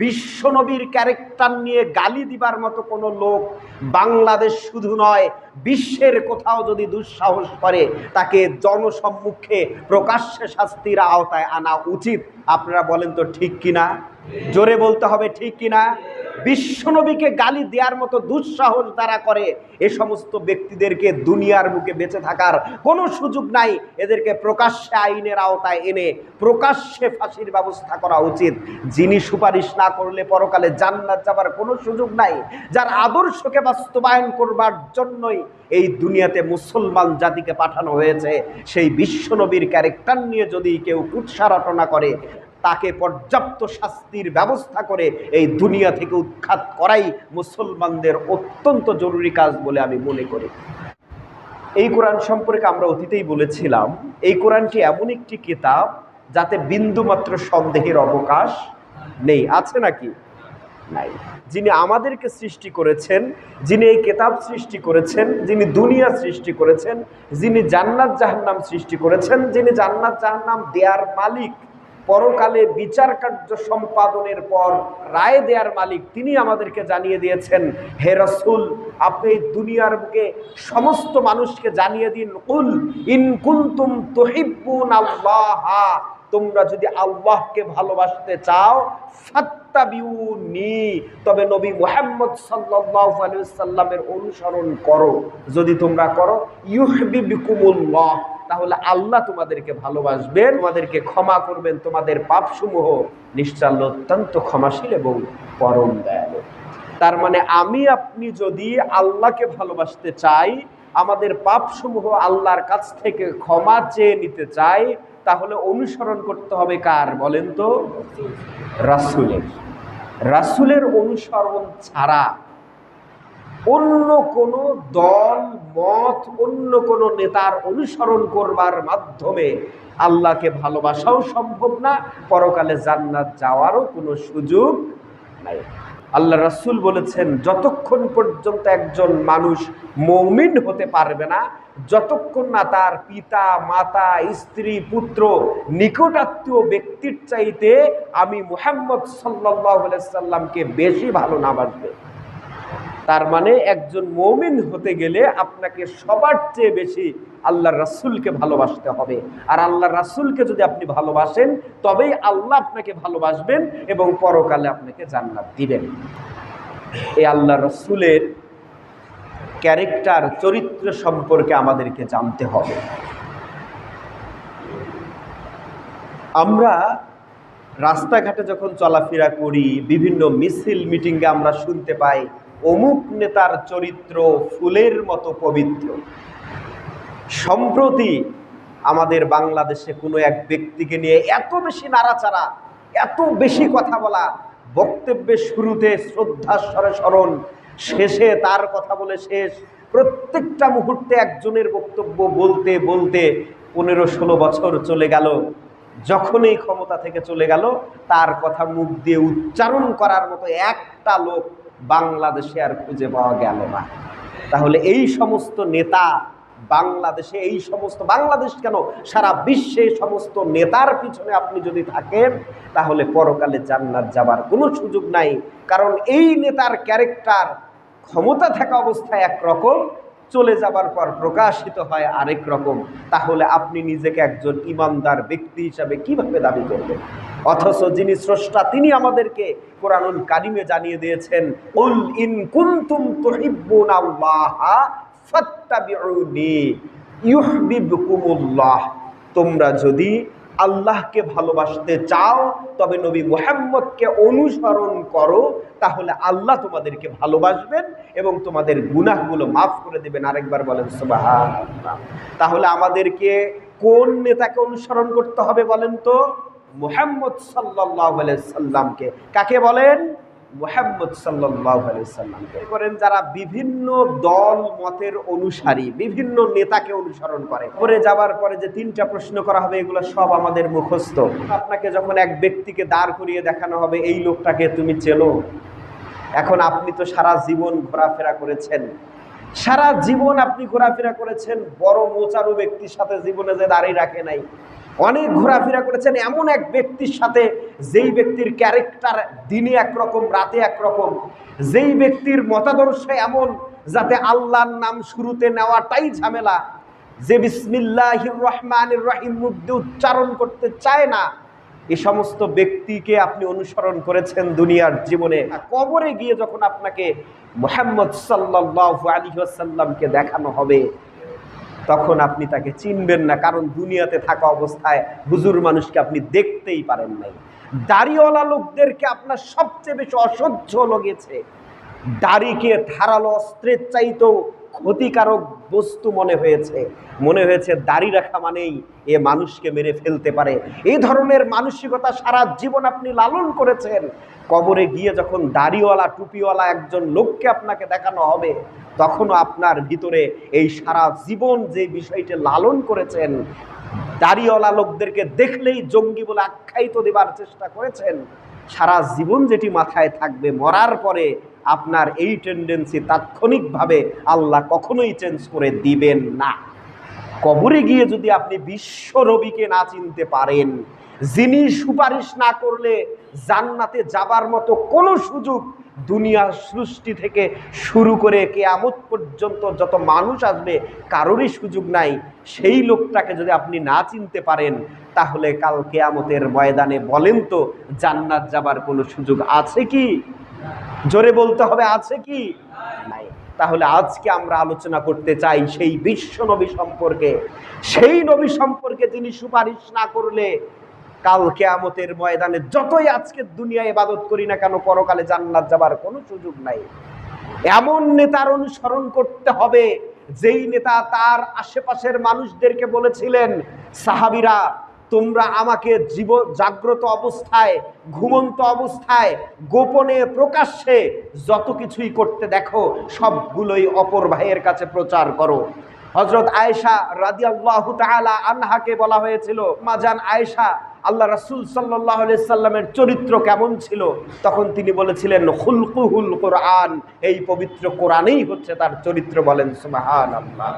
বিশ্বনবীর ক্যারেক্টার নিয়ে গালি দিবার মতো কোনো লোক বাংলাদেশ শুধু নয়, বিশ্বের কোথাও যদি দুঃসাহস করে, তাকে জনসম্মুখে প্রকাশ্যে শাস্তির আওতায় আনা উচিত। আপনারা বলেন তো ঠিক কিনা? জোরে বলতে হবে ঠিক কিনা? বিশ্বনবীকে গালি দেওয়ার মতো দুঃসাহস যারা করে, এ সমস্ত ব্যক্তিদেরকে দুনিয়ার বুকে বেঁচে থাকার কোনো সুযোগ নাই। এদেরকে প্রকাশ্যে আইনের আওতায় এনে প্রকাশ্যে ফাঁসির ব্যবস্থা করা উচিত। যিনি সুপারিশ না করলে পরকালে জান্নাত যাবার কোনো সুযোগ নাই, যার আদর্শকে বাস্তবায়ন করবার জন্যই এই দুনিয়াতে মুসলমান জাতিকে পাঠানো হয়েছে, সেই বিশ্বনবীর ক্যারেক্টার নিয়ে যদি কেউ কুৎসা রটনা করে, তাকে পর্যাপ্ত শাস্তির ব্যবস্থা করে এই দুনিয়া থেকে উৎখাত করাই মুসলমানদের অত্যন্ত জরুরি কাজ বলে আমি মনে করি। এই কোরআন সম্পর্কে আমরা অতীতেই বলেছিলাম, এই কোরআনটি এমন একটি কিতাব যাতে বিন্দুমাত্র সন্দেহের অবকাশ নেই। আছে নাকি? নাই। যিনি আমাদেরকে সৃষ্টি করেছেন, যিনি এই কিতাব সৃষ্টি করেছেন, যিনি দুনিয়া সৃষ্টি করেছেন, যিনি জান্নাত জাহান্নাম সৃষ্টি করেছেন, যিনি জান্নাত জাহান্নাম দেয়ার মালিক, পরকালে বিচার কার্য সম্পাদনের পর রায় দেয়ার মালিক, তিনি আমাদেরকে জানিয়ে দিয়েছেন, হে রাসূল, আপনি দুনিয়ার বুকে সমস্ত মানুষকে জানিয়ে দিন, কুল ইন কুনতুম তুহিব্বুনাল্লাহ, তোমরা যদি আল্লাহকে ভালোবাসতে চাও, ফাত্তাবিউনি, তবে নবী মুহাম্মদ সাল্লাল্লাহু আলাইহি ওয়াসাল্লামের অনুসরণ করো। যদি তোমরা করো, ইউহিব্বুকুমুল্লাহ, তাহলে আল্লাহ তোমাদেরকে ভালোবাসবেন, তোমাদেরকে ক্ষমা করবেন, তোমাদের পাপসমূহ নিশ্চয় আল্লাহ অত্যন্ত ক্ষমাশীল এবং পরম দয়ালু। তার মানে আমি আপনি যদি আল্লাহকে ভালোবাসতে চাই, আমাদের পাপসমূহ আল্লাহর কাছ থেকে ক্ষমা চেয়ে নিতে চাই, তাহলে অনুসরণ করতে হবে কার বলেন তো? রাসূলের। রাসূলের অনুসরণ ছাড়া অন্য কোনো দল মত, অন্য কোনো নেতার অনুসরণ করবার মাধ্যমে আল্লাহকে ভালোবাসাও সম্ভব না, পরকালে জান্নাত যাওয়ারও কোনো সুযোগ নাই। আল্লাহ রাসূল বলেছেন, যতক্ষণ পর্যন্ত একজন মানুষ মুমিন হতে পারবে না, যতক্ষণ না তার পিতা মাতা স্ত্রী পুত্র নিকটাত্মীয় ব্যক্তির চাইতে আমি মুহাম্মদ সাল্লাল্লাহু আলাইহি সাল্লামকে বেশি ভালো না বাসবে। তার মানে একজন মুমিন হতে গেলে আপনাকে সবার চেয়ে বেশি আল্লাহর রাসূলকে ভালোবাসতে হবে। আর আল্লাহর রাসূলকে যদি আপনি ভালোবাসেন, তবেই আল্লাহ আপনাকে ভালোবাসবেন এবং পরকালে আপনাকে জান্নাত দিবেন। এই আল্লাহর রাসূলের ক্যারেক্টার, চরিত্র সম্পর্কে আমাদেরকে জানতে হবে। আমরা রাস্তাঘাটে যখন চলাফেরা করি, বিভিন্ন মিছিল মিটিংয়ে আমরা শুনতে পাই, অমুক নেতার চরিত্র ফুলের মতো পবিত্র। সম্প্রতি আমাদের বাংলাদেশে কোনো এক ব্যক্তিকে নিয়ে এত বেশি নাড়াচাড়া, এত বেশি কথা বলা, বক্তব্যের শুরুতে শ্রদ্ধাস্বরে স্মরণ, শেষে তার কথা বলে শেষ, প্রত্যেকটা মুহূর্তে একজনের বক্তব্য বলতে বলতে 15-16 বছর চলে গেল। যখনই ক্ষমতা থেকে চলে গেল, তার কথা মুখ দিয়ে উচ্চারণ করার মতো একটা লোক বাংলাদেশে আর খুঁজে পাওয়া গেল না। তাহলে এই সমস্ত নেতা বাংলাদেশে, এই সমস্ত বাংলাদেশ কেন, সারা বিশ্বে সমস্ত নেতার পিছনে আপনি যদি থাকেন, তাহলে পরকালে জান্নাত যাবার কোনো সুযোগ নাই। কারণ এই নেতার ক্যারেক্টার ক্ষমতা থাকা অবস্থায় একরকম, চলে যাবার পর প্রকাশিত হয় আরেক রকম। তাহলে আপনি নিজেকে একজন ইমানদার ব্যক্তি হিসাবে কিভাবে দাবি করবেন? অথচ যিনি স্রষ্টা, তিনি আমাদেরকে কোরআনুল কারিমে জানিয়ে দিয়েছেন, কুল ইন কুনতুম তুহিব্বুনাল্লাহ ফাত্তাবিউনি ইউহিব্বুকুমুল্লাহ, তোমরা যদি আল্লাহকে ভালোবাসতে চাও, তবে নবী মুহাম্মদকে অনুসরণ করো, তাহলে আল্লাহ তোমাদেরকে ভালোবাসবেন এবং তোমাদের গুনাহগুলো মাফ করে দেবেন। আরেকবার বলেন সুবহানাল্লাহ। তাহলে আমাদেরকে কোন নেতাকে অনুসরণ করতে হবে বলেন তো? মুহাম্মদ সাল্লাল্লাহু আলাইহি সাল্লামকে। কাকে বলেন? মুহাম্মদ সাল্লাল্লাহু আলাইহি সাল্লামকে। করেন যারা বিভিন্ন দল মতের অনুসারী, বিভিন্ন নেতাকে অনুসরণ করে, পরে যাবার পরে যে 3টা প্রশ্ন করা হবে, এগুলো সব আমাদের মুখস্থ। আপনাকে যখন এক ব্যক্তিকে দাঁড় করিয়ে দেখানো হবে, এই লোকটাকে তুমি চেনো, এখন আপনি তো সারা জীবন ঘোরাফেরা করেছেন, সারা জীবন আপনি ঘোরাফেরা করেছেন, বড় মোচারু ব্যক্তির সাথে জীবনে যে দাঁড়িয়ে রাখে নাই, অনেক ঘোরাফেরা করেছেন এমন এক ব্যক্তির সাথে যেই ব্যক্তির ক্যারেক্টার দিনে একরকম রাতে একরকম, যেই ব্যক্তির মতাদর্শ এমন যাতে আল্লাহর নাম শুরুতে নেওয়াটাই ঝামেলা, যে বিসমিল্লাহির রহমানির রহিম মুখ দিয়ে উচ্চারণ করতে চায় না, এই সমস্ত ব্যক্তিকে আপনি অনুসরণ করেছেন দুনিয়ার জীবনে। কবরে গিয়ে যখন আপনাকে মুহাম্মদ সাল্লাল্লাহু আলাইহি ওয়াসাল্লামকে দেখানো হবে তখন আপনি তাকে চিনবেন না, কারণ দুনিয়াতে থাকা অবস্থায় হুজুর মানুষকে আপনি দেখতেই পারেন নাই। দাড়িওয়ালা লোকদেরকে আপনার সবচেয়ে বেশি অসহ্য লেগেছে। দাড়িকে ধারালো অস্ত্রের চাইতেও ক্ষতিকারক বস্তু মনে হয়েছে দাড়ি রাখা মানেই এ মানুষকে মেরে ফেলতে পারে। এই ধরনের মানসিকতা সারা জীবন আপনি লালন করেছেন। কবরে গিয়ে যখন দাড়িওয়ালা টুপিওয়ালা একজন লোককে আপনাকে দেখানো হবে তখনও আপনার ভিতরে এই সারা জীবন যে বিষয়টি লালন করেছেন, দাড়িওয়ালা লোকদেরকে দেখলেই জঙ্গি বলে আখ্যায়িত দেবার চেষ্টা করেছেন, সারা জীবন যেটি মাথায় থাকবে, মরার পরে আপনার এই টেন্ডেন্সি তাৎক্ষণিকভাবে আল্লাহ কখনোই চেঞ্জ করে দিবেন না। কবরে গিয়ে যদি আপনি বিশ্ব নবীকে না চিনতে পারেন, যিনি সুপারিশ না করলে জান্নাতে যাবার মতো কোনো সুযোগ দুনিয়ার সৃষ্টি থেকে শুরু করে কিয়ামত পর্যন্ত যত মানুষ আসবে কারোরই সুযোগ নাই, সেই লোকটাকে যদি আপনি না চিনতে পারেন তাহলে কাল কিয়ামতের ময়দানে বলেন তো জান্নাত যাবার কোনো সুযোগ আছে কি? জোরে বলতে হবে, আছে কি? নাই। তাহলে আজকে আমরা আলোচনা করতে চাই সেই বিশ্ব নবী সম্পর্কে, সেই নবী সম্পর্কে যিনি সুপারিশ না করলে কাল কিয়ামতের ময়দানে যতই আজকে দুনিয়ায় ইবাদত করি না কেন পরকালে জান্নাত যাবার কোনো সুযোগ নাই। এমন নেতার অনুসরণ করতে হবে যেই নেতা তার আশেপাশের মানুষদেরকে বলেছিলেন, সাহাবীরা তোমরা আমাকে জাগ্রত অবস্থায়, ঘুমন্ত অবস্থায়, গোপনে প্রকাশ্যে যত কিছুই করতে দেখো সবগুলোই অপর ভাইয়ের কাছে প্রচার করো। হযরত আয়েশা রাদিয়াল্লাহু তাআলা আনহাকে বলা হয়েছিল, মা জান আয়েশা, আল্লাহ রাসূল সাল্লাল্লাহু আলাইহি সাল্লামের চরিত্র কেমন ছিল? তখন তিনি বলেছিলেন, খুলকুহুল কোরআন, এই পবিত্র কোরআনেই হচ্ছে তার চরিত্র। বলেন সুবহানাল্লাহ।